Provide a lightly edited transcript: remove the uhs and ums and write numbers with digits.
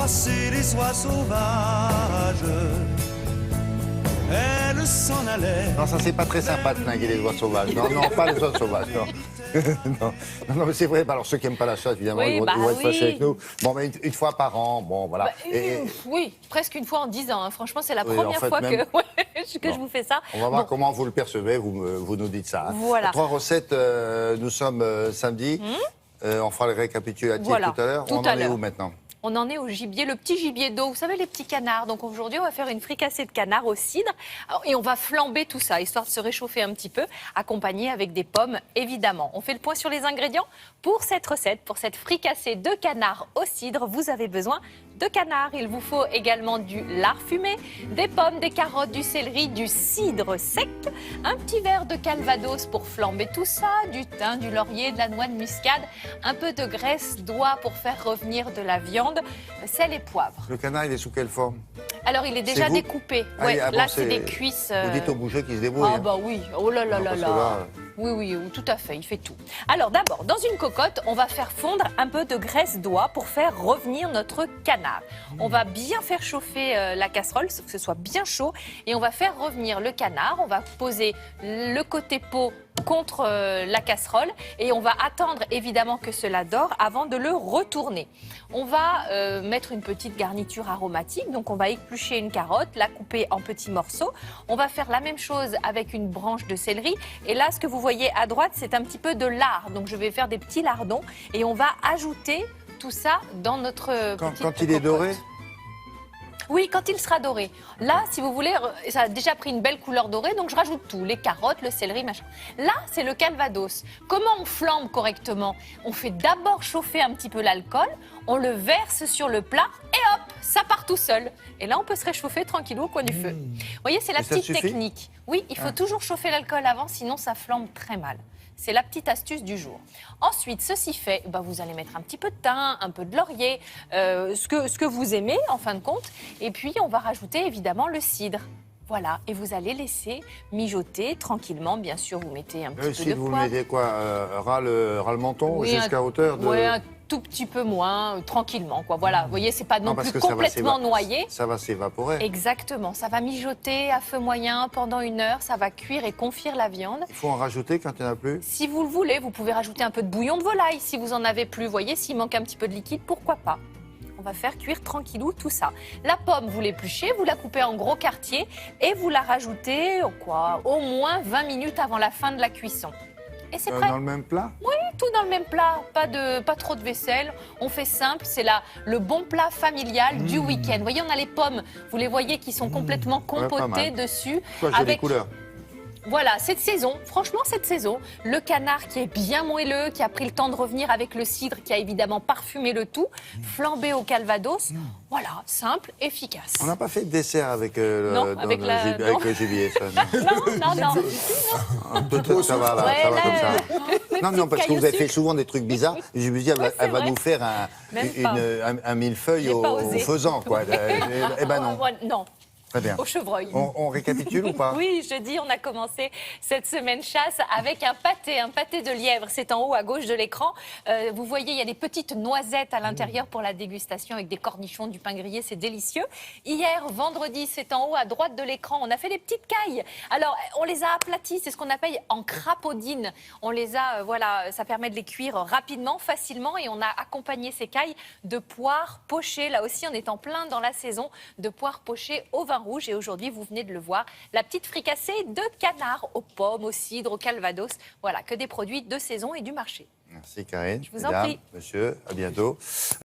passer les oies sauvages. Elle s'en allait. Non, ça c'est pas très sympa de flinguer les oies sauvages. Non, non, pas les oies sauvages, non. Non, mais c'est vrai, alors ceux qui n'aiment pas la chasse, évidemment, Oui, ils vont être fâchés avec nous. Bon, mais une fois par an, bon, voilà. Oui, presque une fois en 10 ans. Hein. Franchement, c'est la Oui, première en fait, fois même... que je vous fais ça. On va voir Bon. comment vous le percevez, vous nous dites ça. Hein. Voilà. 3 recettes, nous sommes samedi. On fera le récapitulatif tout à l'heure. On en est où maintenant? On en est au gibier, le petit gibier d'eau, vous savez, les petits canards. Donc aujourd'hui, on va faire une fricassée de canard au cidre. Et on va flamber tout ça, histoire de se réchauffer un petit peu, accompagné avec des pommes, évidemment. On fait le point sur les ingrédients. Pour cette recette, pour cette fricassée de canard au cidre, vous avez besoin de canard. Il vous faut également du lard fumé, des pommes, des carottes, du céleri, du cidre sec, un petit verre de calvados pour flamber tout ça, du thym, du laurier, de la noix de muscade, un peu de graisse d'oie pour faire revenir de la viande, sel et poivre. Le canard, il est sous quelle forme? Alors, il est déjà découpé. Ouais, ah bon, là, c'est des cuisses. Vous dites au boucher qu'il se débrouille. Ah bah oui, oh là là là là. Oui, tout à fait, il fait tout. Alors d'abord, dans une cocotte, on va faire fondre un peu de graisse d'oie pour faire revenir notre canard. On va bien faire chauffer la casserole, que ce soit bien chaud, et on va faire revenir le canard. On va poser le côté peau contre la casserole et on va attendre évidemment que cela dore avant de le retourner. On va mettre une petite garniture aromatique, donc on va éplucher une carotte, la couper en petits morceaux. On va faire la même chose avec une branche de céleri et là ce que vous voyez à droite c'est un petit peu de lard, donc je vais faire des petits lardons et on va ajouter tout ça dans notre petite Quand il est doré? Oui, quand il sera doré. Là, si vous voulez, ça a déjà pris une belle couleur dorée, donc je rajoute tout, les carottes, le céleri, machin. Là, c'est le calvados. Comment on flambe correctement? On fait d'abord chauffer un petit peu l'alcool, on le verse sur le plat et hop, ça part tout seul. Et là, on peut se réchauffer tranquillou au coin du feu. Vous voyez, c'est la petite technique. Oui, il faut toujours chauffer l'alcool avant, sinon ça flambe très mal. C'est la petite astuce du jour. Ensuite, ceci fait, vous allez mettre un petit peu de thym, un peu de laurier, ce que vous aimez en fin de compte. Et puis, on va rajouter évidemment le cidre. Voilà, et vous allez laisser mijoter tranquillement. Bien sûr, vous mettez un petit peu de poivre. Vous poivre. mettez quoi ras le menton, oui, jusqu'à hauteur de... Oui, un tout petit peu moins, tranquillement, quoi. Voilà, vous voyez, c'est pas non plus complètement noyé. Ça va s'évaporer. Exactement, ça va mijoter à feu moyen pendant 1 heure, ça va cuire et confire la viande. Il faut en rajouter quand il n'y en a plus? Si vous le voulez, vous pouvez rajouter un peu de bouillon de volaille si vous en avez plus. Vous voyez, s'il manque un petit peu de liquide, pourquoi pas? On va faire cuire tranquillou tout ça. La pomme, vous l'épluchez, vous la coupez en gros quartiers et vous la rajoutez au moins 20 minutes avant la fin de la cuisson. Et c'est prêt. Dans le même plat? Oui, tout dans le même plat. Pas trop de vaisselle. On fait simple. C'est le bon plat familial du week-end. Vous voyez, on a les pommes. Vous les voyez qui sont complètement compotées dessus. J'ai des couleurs. Voilà, cette saison, franchement cette saison, le canard qui est bien moelleux, qui a pris le temps de revenir avec le cidre, qui a évidemment parfumé le tout, flambé au calvados, voilà, simple, efficace. On n'a pas fait de dessert avec, avec le gibier, ça. Non. Peut-être ça va, ça va comme ça. Non, parce que vous avez fait souvent des trucs bizarres. Je me dis, elle va nous faire un millefeuille au faisan, quoi. Eh ben non. Non. Très bien. Au chevreuil. On récapitule ou pas? Oui, jeudi, on a commencé cette semaine chasse avec un pâté de lièvre. C'est en haut à gauche de l'écran. Vous voyez, il y a des petites noisettes à l'intérieur pour la dégustation avec des cornichons, du pain grillé, c'est délicieux. Hier, vendredi, c'est en haut à droite de l'écran. On a fait des petites cailles. Alors, on les a aplaties, c'est ce qu'on appelle en crapaudine. On les a, ça permet de les cuire rapidement, facilement. Et on a accompagné ces cailles de poires pochées. Là aussi, on est en plein dans la saison de poires pochées au vin rouge. Et aujourd'hui, vous venez de le voir, la petite fricassée de canard aux pommes, au cidre, au calvados. Voilà, que des produits de saison et du marché. Merci Karine. Je vous en prie. Monsieur, à bientôt.